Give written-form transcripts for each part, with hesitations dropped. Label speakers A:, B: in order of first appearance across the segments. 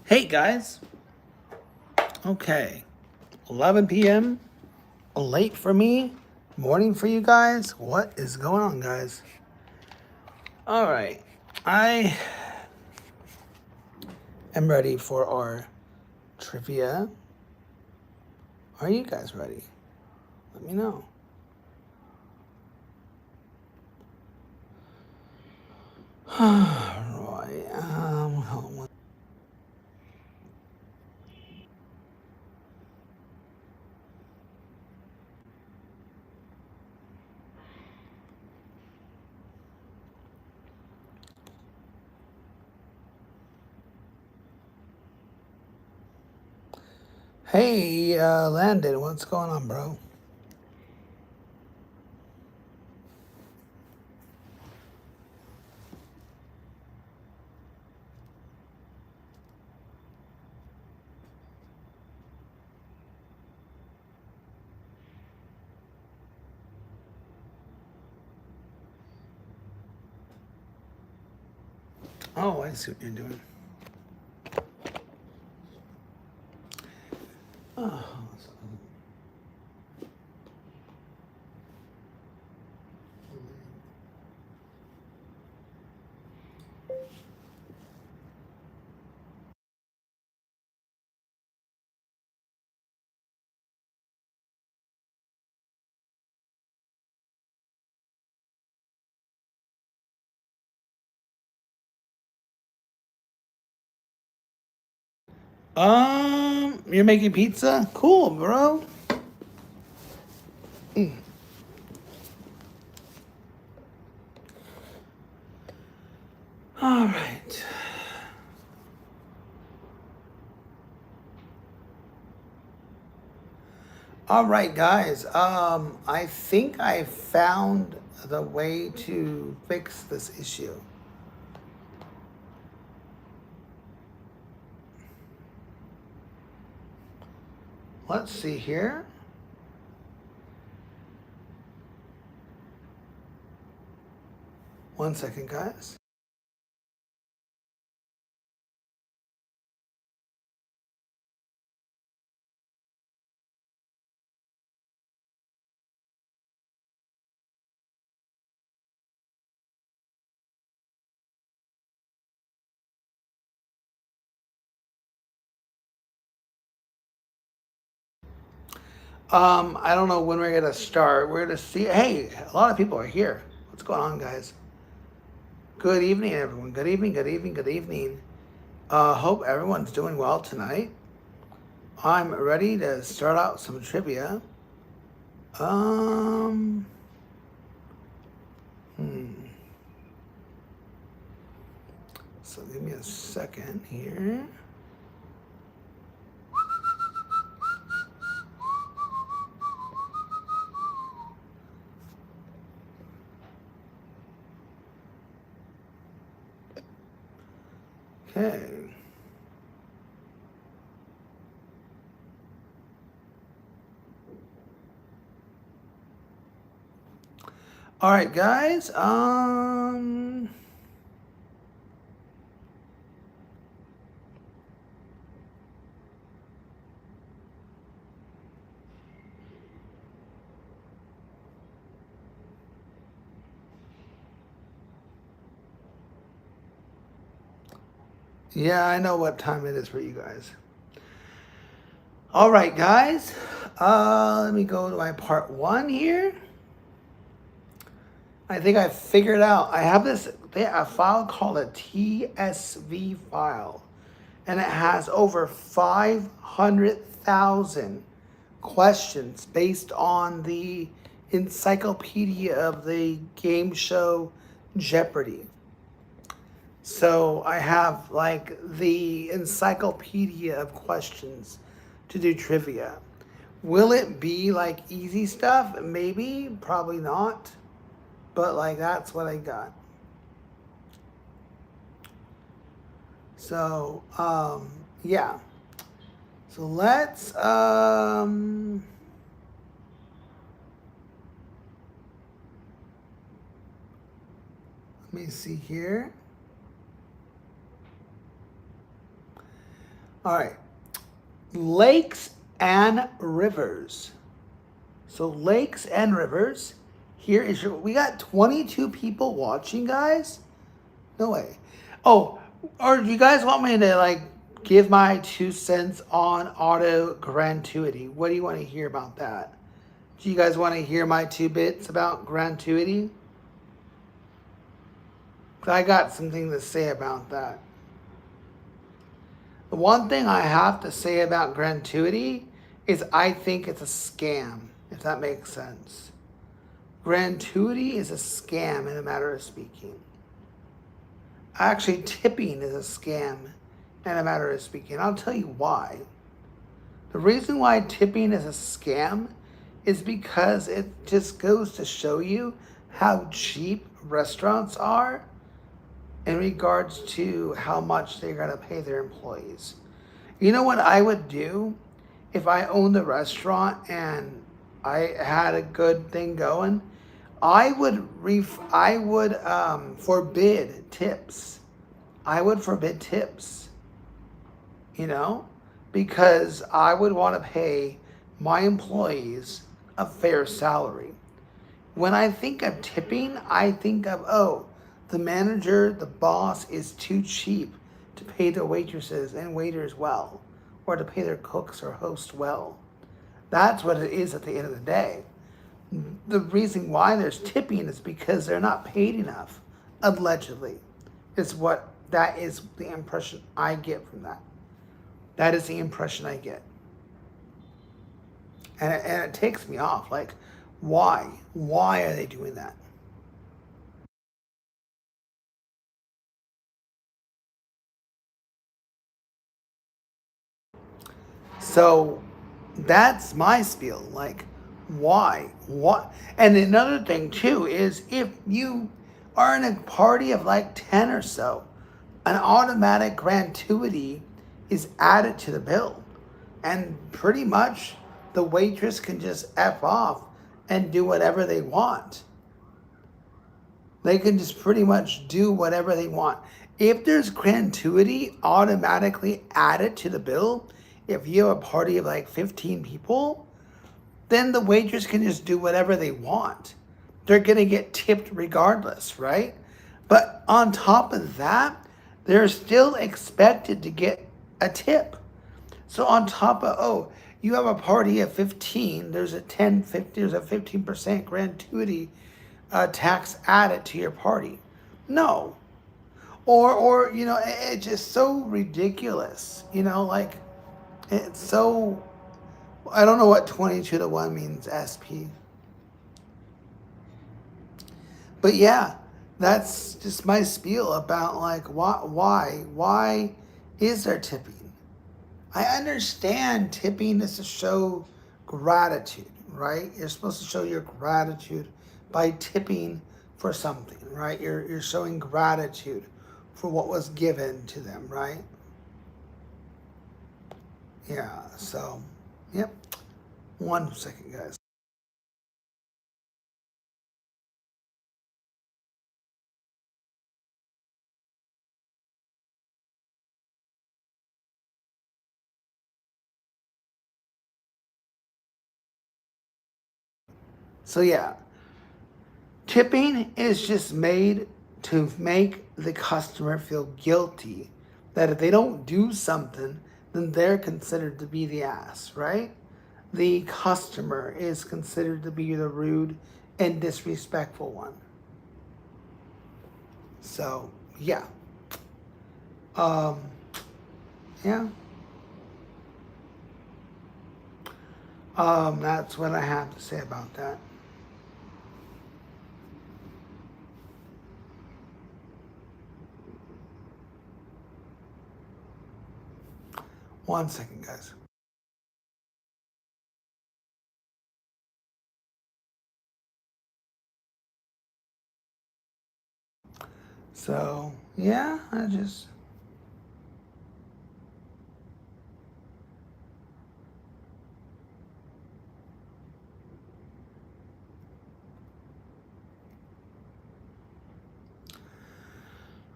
A: Hey guys. Okay. 11 p.m. Late for me. Morning for you guys. What is going on, guys? All right. I am ready for our trivia. Are you guys ready? Let me know. Right. Hold on. Hey, Landon, what's going on, bro? Oh, I see what you're doing. Oh, you're making pizza? Cool, bro. All right. All right, guys. I think I found the way to fix this issue. Let's see here. One second, guys. I don't know when we're gonna start. We're gonna see. Hey, a lot of people are here. What's going on, guys? Good evening, everyone. Good evening. Good evening. Good evening. Hope everyone's doing well tonight. I'm ready to start out some trivia. Um. Hmm. So give me a second here. Okay. All right, guys. Yeah, I know what time it is for you guys. All right, guys. Let me go to my part one here. I think I figured out. I have a file called a TSV file, and it has over 500,000 questions based on the encyclopedia of the game show Jeopardy. So I have like the encyclopedia of questions to do trivia. Will it be like easy stuff? Maybe, probably not. But like that's what I got. So yeah. So let me see here. All right. Lakes and rivers. So lakes and rivers. Here is your. We got 22 people watching, guys. No way. Oh, or do you guys want me to like give my 2 cents on auto gratuity? What do you want to hear about that? Do you guys want to hear my 2 bits about gratuity? I got something to say about that. The one thing I have to say about gratuity is I think it's a scam, if that makes sense. Gratuity is a scam in a matter of speaking. Actually, tipping is a scam in a matter of speaking. I'll tell you why. The reason why tipping is a scam is because it just goes to show you how cheap restaurants are in regards to how much they're going to pay their employees. You know what I would do if I owned a restaurant and I had a good thing going? I would forbid tips. I would forbid tips, you know, because I would want to pay my employees a fair salary. When I think of tipping, I think of, oh, the manager, the boss is too cheap to pay the waitresses and waiters well, or to pay their cooks or hosts well. That's what it is at the end of the day. The reason why there's tipping is because they're not paid enough, allegedly. That is the impression I get from that. That is the impression I get. And it takes me off. Like, why? Why are they doing that? So that's my spiel. Like, why? What? And another thing too is if you are in a party of like 10 or so, an automatic gratuity is added to the bill. And pretty much the waitress can just F off and do whatever they want. They can just pretty much do whatever they want. If there's gratuity automatically added to the bill, if you have a party of like 15 people, then the waitress can just do whatever they want. They're going to get tipped regardless, right? But on top of that, they're still expected to get a tip. So on top of, oh, you have a party of 15, there's a 15% gratuity tax added to your party. No. Or it's just so ridiculous. Like, it's so, I don't know what 22 to 1 means, SP. But yeah, that's just my spiel about like why is there tipping? I understand tipping is to show gratitude, right? You're supposed to show your gratitude by tipping for something, right? You're showing gratitude for what was given to them, right? Yeah, so, yep. 1 second, guys. So, yeah, tipping is just made to make the customer feel guilty that if they don't do something, then they're considered to be the ass, right? The customer is considered to be the rude and disrespectful one. So, yeah. Um, yeah. That's what I have to say about that. One second, guys. So, yeah, I just.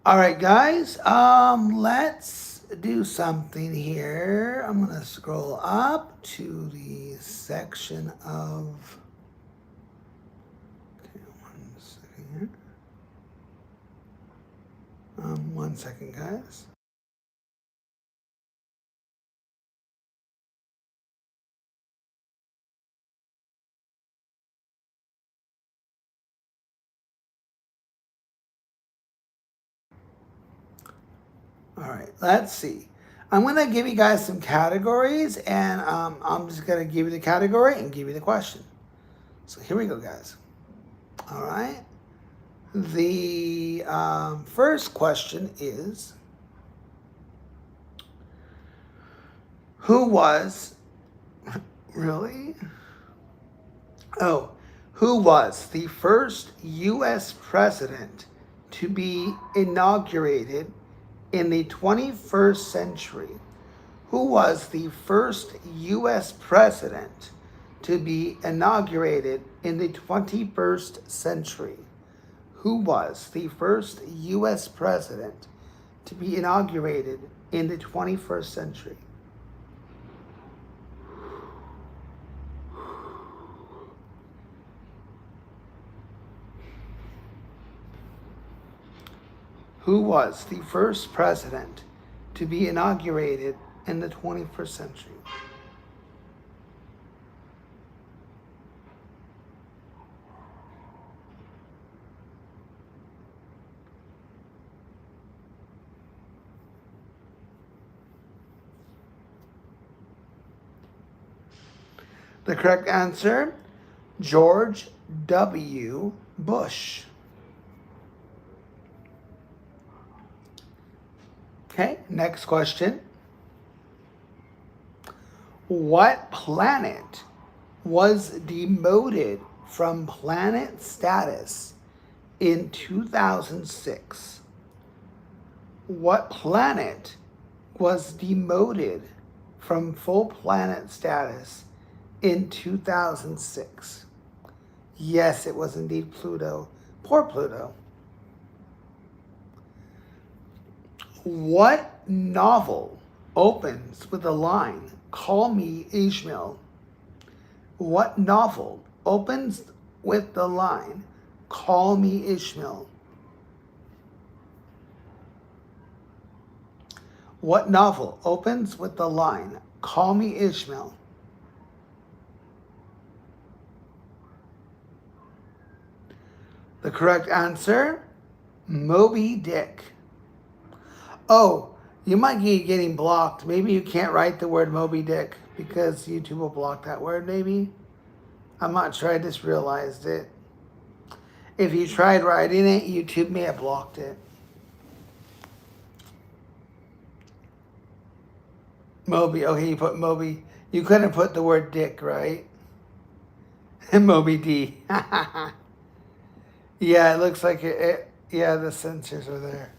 A: All right, guys. Let's do something here. I'm going to scroll up to the section of... Okay, 1 second here. 1 second, guys. All right, let's see. I'm going to give you guys some categories, and I'm just going to give you the category and give you the question. So here we go, guys. All right. The first question is, who was, really? Oh, who was the first U.S. president to be inaugurated in the 21st century? Who was the first U.S. president to be inaugurated in the 21st century? Who was the first U.S. president to be inaugurated in the 21st century? Who was the first president to be inaugurated in the 21st century? The correct answer, George W. Bush. Okay, next question. What planet was demoted from planet status in 2006? What planet was demoted from full planet status in 2006? Yes, it was indeed Pluto. Poor Pluto. What novel opens with the line, "Call me Ishmael"? What novel opens with the line, "Call me Ishmael"? What novel opens with the line, "Call me Ishmael"? The correct answer, Moby Dick. Oh, you might be getting blocked. Maybe you can't write the word Moby Dick because YouTube will block that word, maybe. I'm not sure, I just realized it. If you tried writing it, YouTube may have blocked it. Moby, okay, you put Moby. You couldn't put the word dick, right? Moby D. Yeah, it looks like yeah, the censors are there.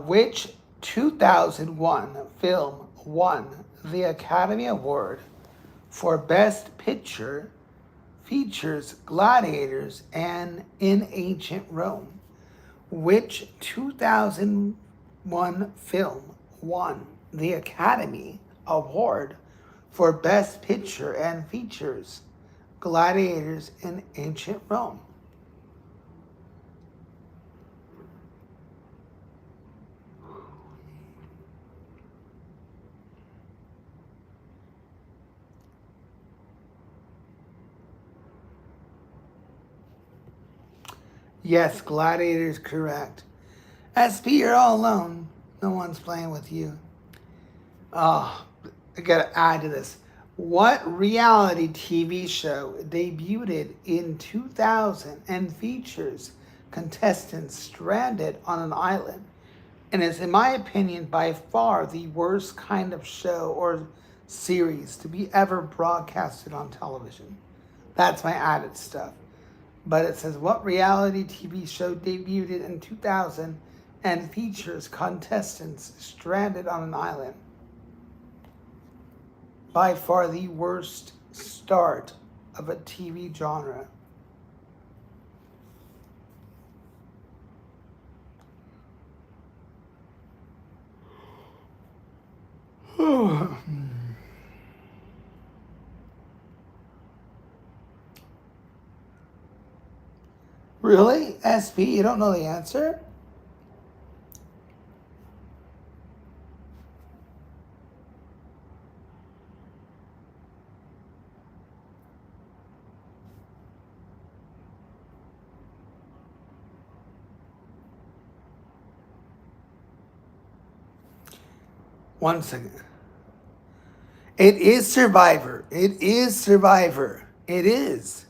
A: Which 2001 film won the Academy Award for Best Picture, features gladiators and in ancient Rome? Which 2001 film won the Academy Award for Best Picture and features gladiators in ancient Rome? Yes, gladiators, correct. SP, you're all alone. No one's playing with you. Oh, I gotta add to this. What reality TV show debuted in 2000 and features contestants stranded on an island and is, in my opinion, by far the worst kind of show or series to be ever broadcasted on television? That's my added stuff. But it says, what reality TV show debuted in 2000 and features contestants stranded on an island? By far the worst start of a TV genre. Really? SP, you don't know the answer? One second. It is Survivor. It is Survivor. It is.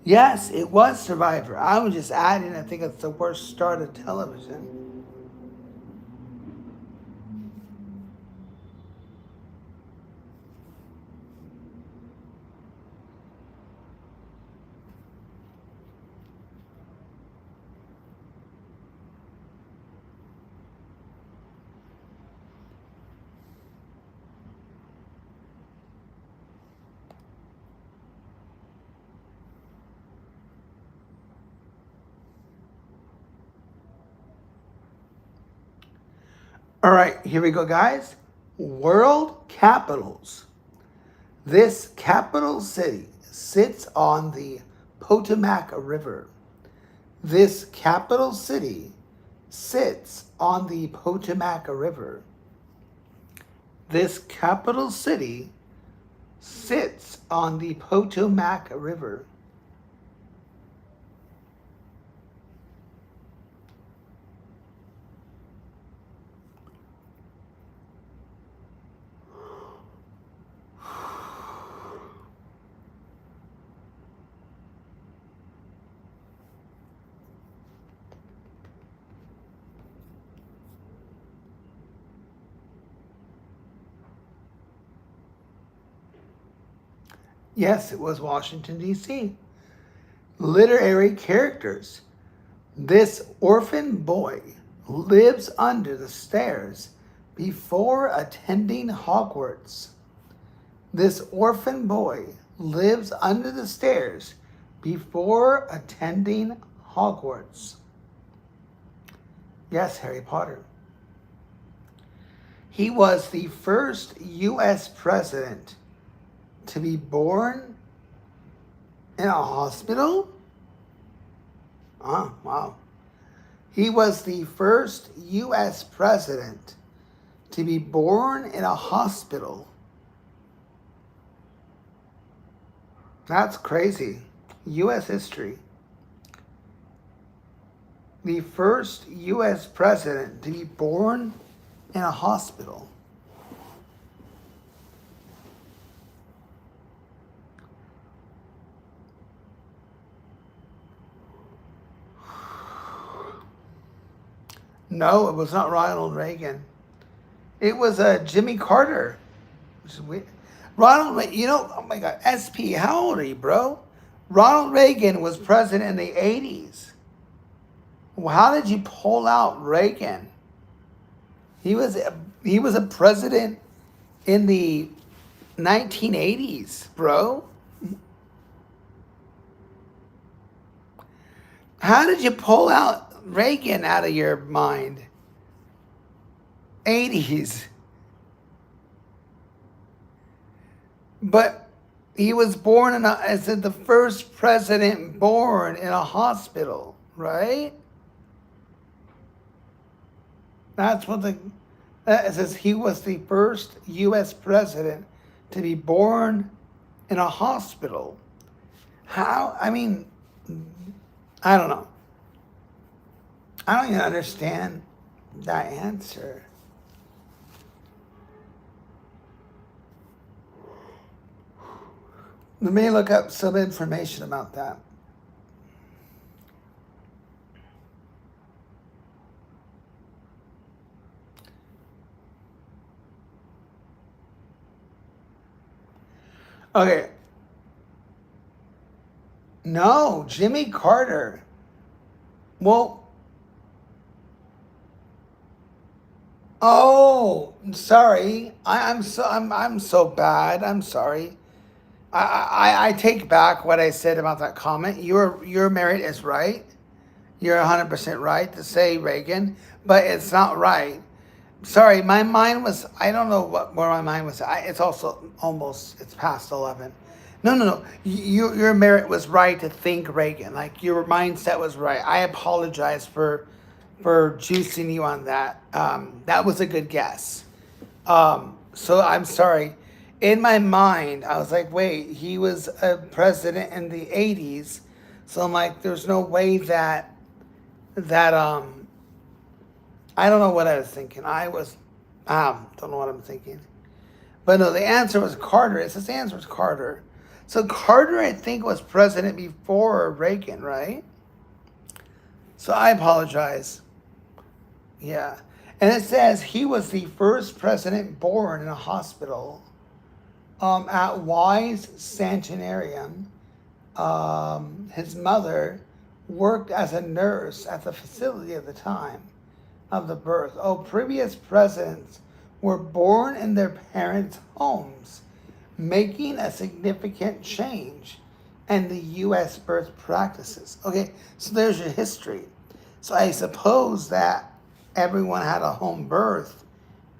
A: Yes, it was Survivor. I was just adding, I think it's the worst start of television. All right, here we go, guys. World capitals. This capital city sits on the Potomac River. This capital city sits on the Potomac River. This capital city sits on the Potomac River. Yes, it was Washington, D.C. Literary characters. This orphan boy lives under the stairs before attending Hogwarts. This orphan boy lives under the stairs before attending Hogwarts. Yes, Harry Potter. He was the first U.S. president to be born in a hospital? Oh, wow. He was the first U.S. president to be born in a hospital. That's crazy. U.S. history. The first U.S. president to be born in a hospital. No, it was not Ronald Reagan. It was Jimmy Carter. Which is weird. Ronald, you know, oh my God, SP, how old are you, bro? Ronald Reagan was president in the 80s. Well, how did you pull out Reagan? He was a president in the 1980s, bro. How did you pull out Reagan out of your mind? 80s. But he was born as the first president born in a hospital, right? That's what it says. He was the first U.S. president to be born in a hospital. How? I mean, I don't know. I don't even understand that answer. Let me look up some information about that. Okay. No, Jimmy Carter. Well, Oh, sorry. I'm so bad. I'm sorry. I take back what I said about that comment. Your merit is right. You're 100% right to say Reagan, but it's not right. Sorry, my mind was, I don't know where my mind was. It's also almost, it's past 11. No, no, no. Your merit was right to think Reagan. Like your mindset was right. I apologize for juicing you on that. That was a good guess. So I'm sorry. In my mind, I was like, wait, he was a president in the 80s. So I'm like, there's no way that I don't know what I was thinking. Don't know what I'm thinking. But no, the answer was Carter. It says the answer was Carter. So Carter, I think, was president before Reagan, right? So I apologize. Yeah. And it says he was the first president born in a hospital at Wise Sanitarium. His mother worked as a nurse at the facility at the time of the birth. Oh, previous presidents were born in their parents' homes, making a significant change in the U.S. birth practices. Okay, so there's your history. So I suppose that everyone had a home birth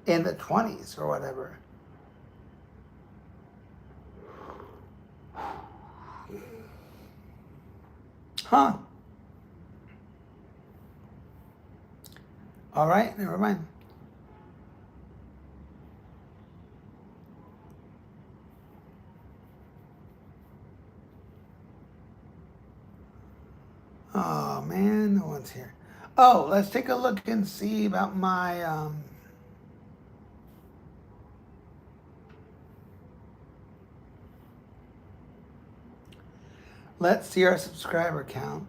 A: in the 20s or whatever. Huh. All right, never mind. Oh man, no one's here. Oh, let's take a look and see about my let's see our subscriber count.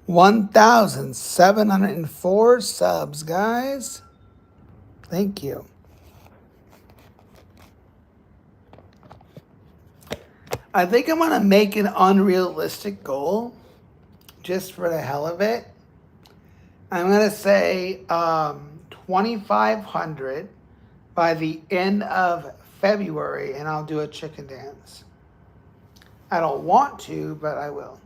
A: 1,704 subs, guys. Thank you. I think I'm gonna make an unrealistic goal just for the hell of it. I'm gonna say 2,500 by the end of February, and I'll do a chicken dance. I don't want to, but I will.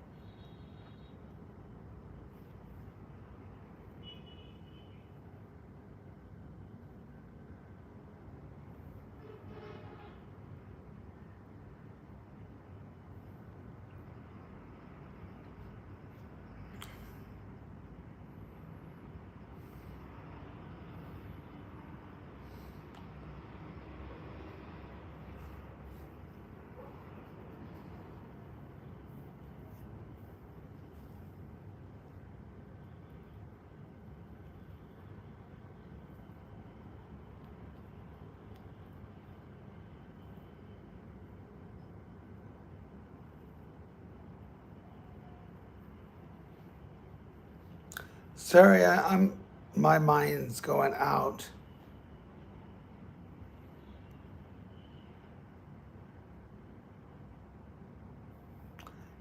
A: Sorry, I'm my mind's going out.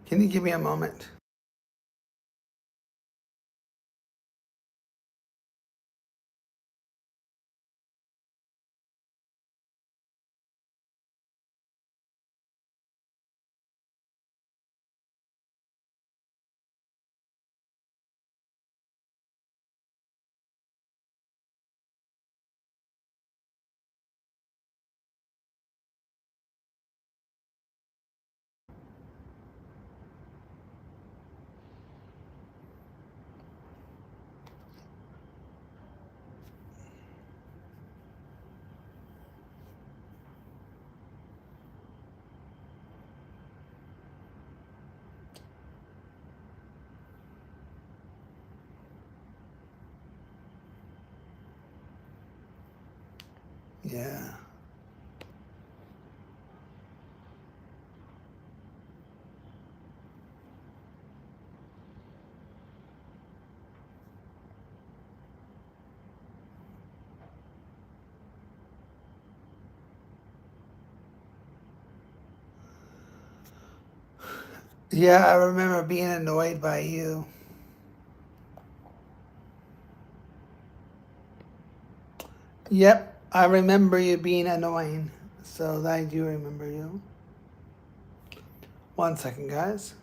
A: Can you give me a moment? Yeah. Yeah, I remember being annoyed by you. Yep, I remember you being annoying. So I do remember you. 1 second, guys.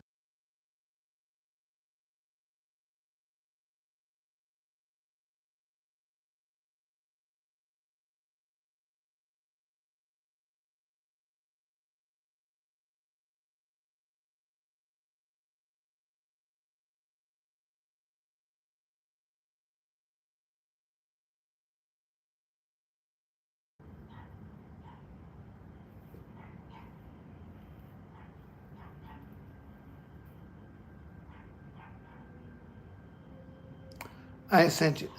A: I sent you.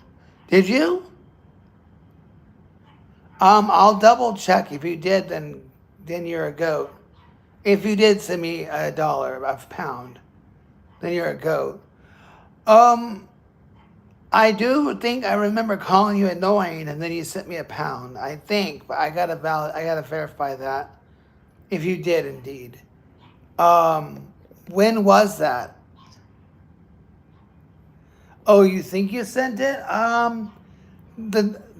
A: Did you? I'll double check. If you did, then you're a goat. If you did send me $1, a pound, then you're a goat. Um, I do think I remember calling you annoying, and then you sent me a pound. I think, but I gotta verify that. If you did indeed. Um, when was that? Oh, you think you sent it?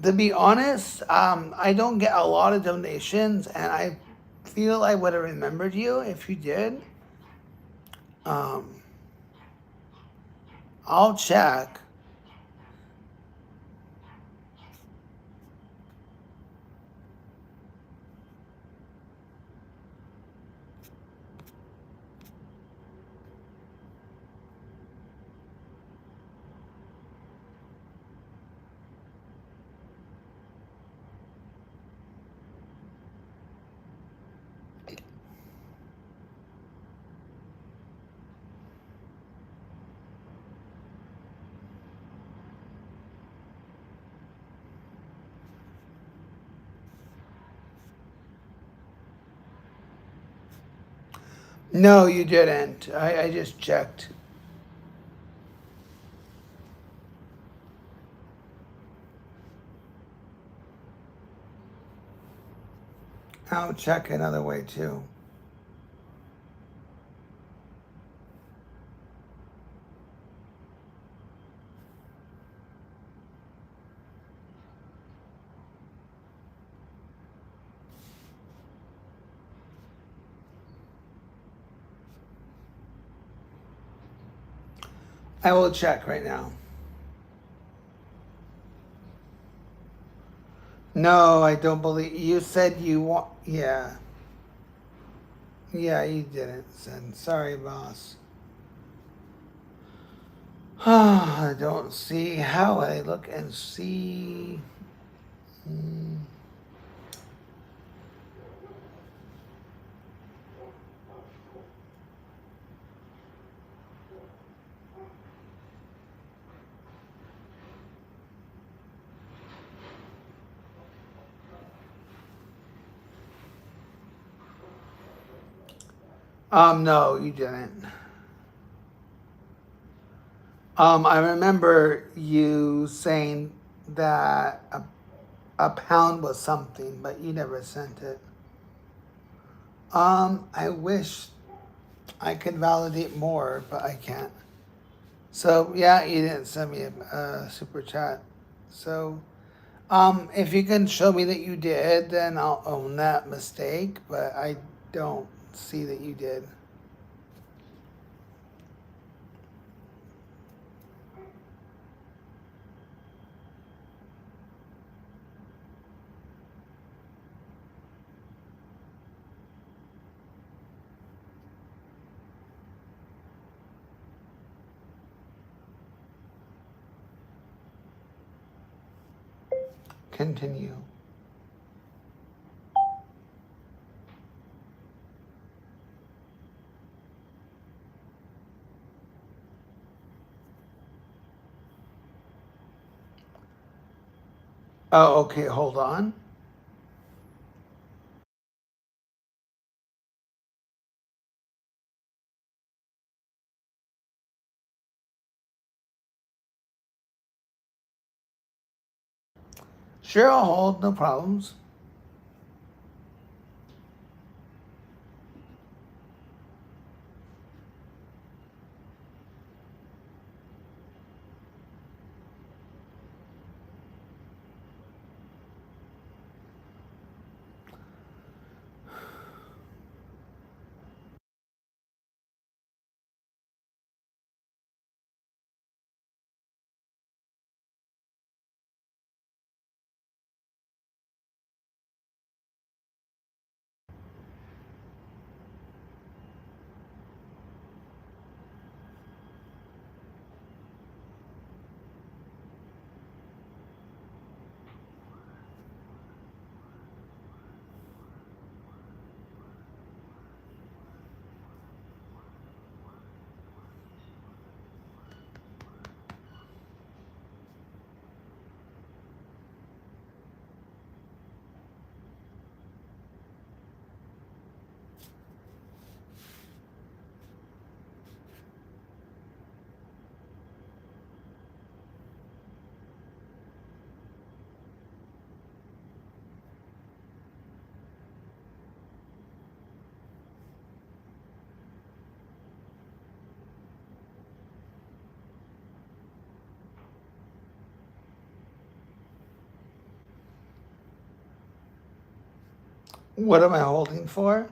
A: To be honest, I don't get a lot of donations, and I feel I would have remembered you if you did. Um, I'll check. No, you didn't. I just checked. I'll check another way too. I will check right now. No, I don't believe you said you want. Yeah, yeah, you didn't send. Sorry, boss. I don't see how I look and see. Hmm. No, you didn't. I remember you saying that a pound was something, but you never sent it. I wish I could validate more, but I can't. So yeah, you didn't send me a super chat. So if you can show me that you did, then I'll own that mistake. But I don't see that you did. Continue. Oh, okay. Hold on. Sure, I'll hold. No problems. What am I holding for?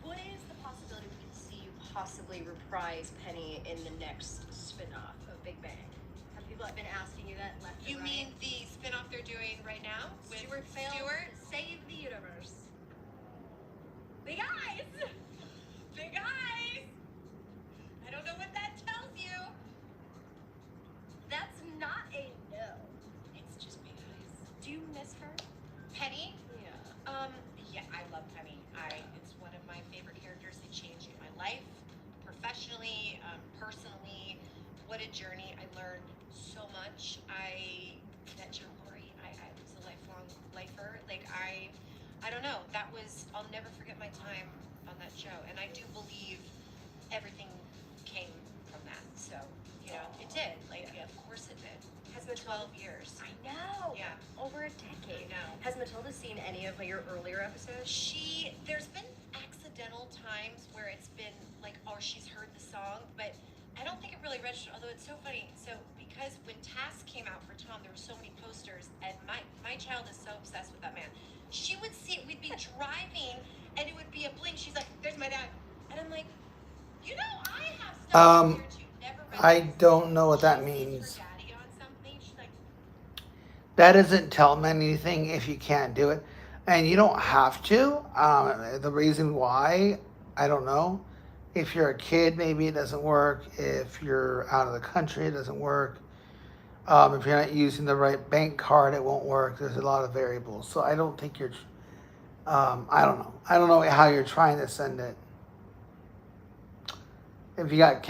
B: What is the possibility we can see you possibly reprise Penny in the next spin-off of Big Bang? Have people been asking you that left
C: You
B: and right?
C: mean the spin-off they're doing right now with
B: Stuart failed
C: Stuart?
B: to save the universe. Big eyes! Big eyes! I don't know what that tells you. That's not a no.
C: It's just big eyes.
B: Do you miss her?
C: Penny?
B: Yeah.
C: Yeah, I love Penny. It's one of my favorite characters. It changed my life, professionally, personally. What a journey! I learned so much. I met John Lori. I was a lifelong lifer. I don't know. I'll never forget my time on that show. And I do believe everything came from that. So, it did. Of course it did.
B: Has Matilda
C: 12 years.
B: I know.
C: Yeah.
B: Over a decade.
C: I know.
B: Has Matilda seen any of your earlier episodes?
C: There's been accidental times where it's been like, oh, she's heard the song, but I don't think it really registered, although it's so funny. So, because when Task came out for Tom, there were so many posters, and my child is so obsessed with that man. She would see it, we'd be driving, and it would be a blink. She's like, there's my dad. And I'm like, I have stuff here too. Never read
A: I
C: this.
A: don't know what that
C: She sees
A: means.
C: her daddy on something. She's like,
A: That doesn't tell me anything if you can't do it. And you don't have to. The reason why, I don't know. If you're a kid, maybe it doesn't work. If you're out of the country, it doesn't work. If you're not using the right bank card, it won't work. There's a lot of variables. So I don't think you're, I don't know. I don't know how you're trying to send it. If you got,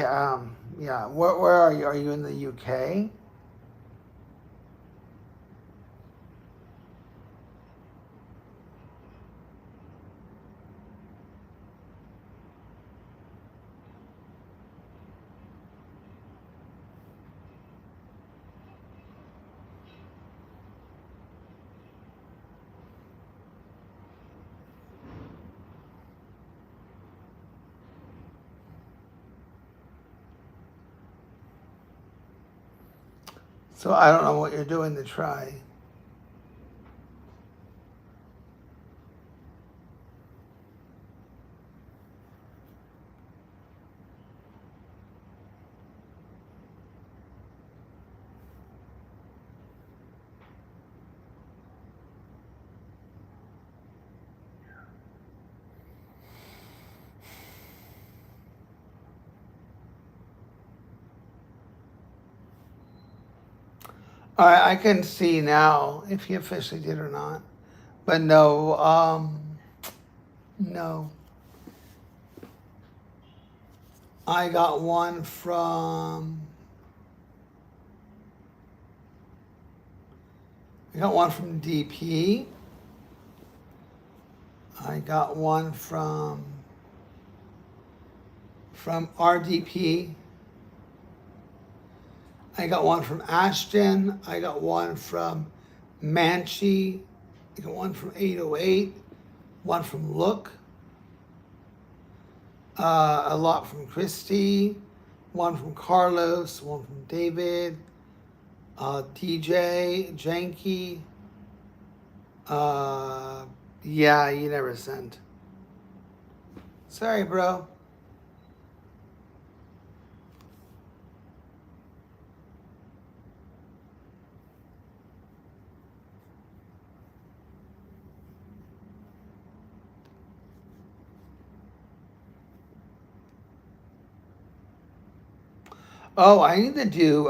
A: yeah, where are you? Are you in the UK? So I don't know what you're doing to try. All right, I can see now if he officially did or not. But no, no. I got one from. I got one from DP. I got one from RDP. I got one from Ashton. I got one from Manchi. I got one from 808. One from Look. A lot from Christy. One from Carlos. One from David. DJ. Janky. Yeah, you never sent. Sorry, bro. Oh, I need to do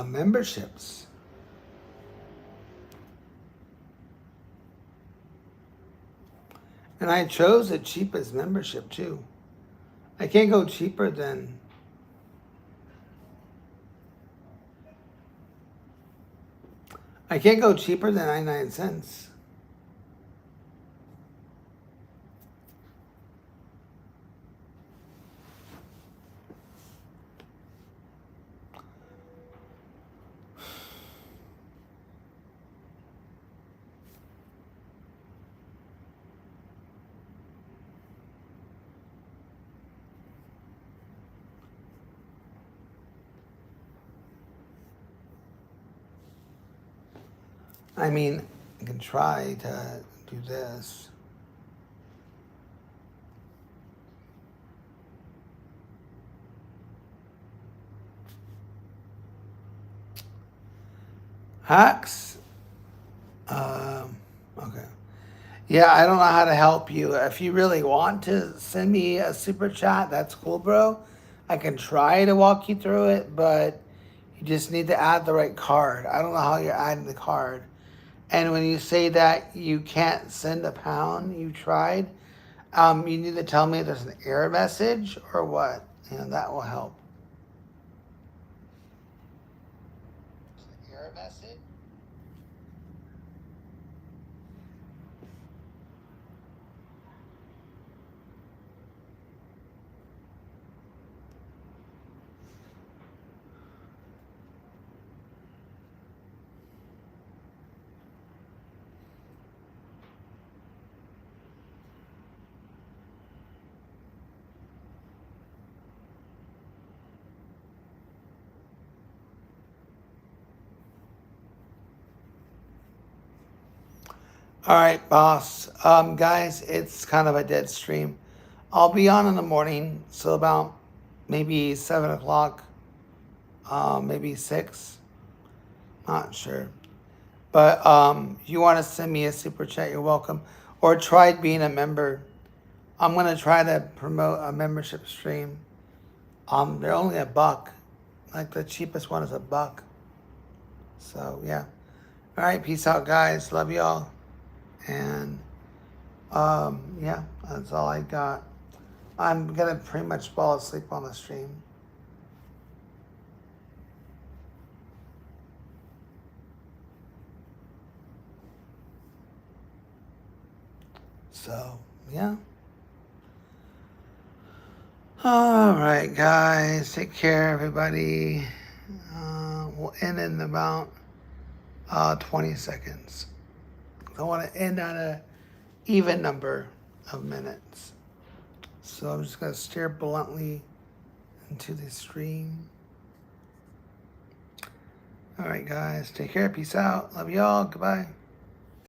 A: memberships. And I chose the cheapest membership too. I can't go cheaper than. I can't go cheaper than 99 cents. I mean, I can try to do this. Hacks? Okay. Yeah, I don't know how to help you. If you really want to send me a super chat, that's cool, bro. I can try to walk you through it, but you just need to add the right card. I don't know how you're adding the card. And when you say that you can't send a pound, you tried, you need to tell me if there's an error message or what. That will help. Error message? All right, boss. Guys, it's kind of a dead stream. I'll be on in the morning, so about maybe 7 o'clock, maybe 6. Not sure. But if you want to send me a super chat, you're welcome. Or try being a member. I'm going to try to promote a membership stream. They're only $1. Like the cheapest one is $1. So, yeah. All right, peace out, guys. Love y'all. And yeah, that's all I got. I'm gonna pretty much fall asleep on the stream. So yeah. All right, guys. Take care, everybody. We'll end in about 20 seconds. I want to end on a even number of minutes. So I'm just going to stare bluntly into the stream. All right, guys. Take care. Peace out. Love y'all. Goodbye.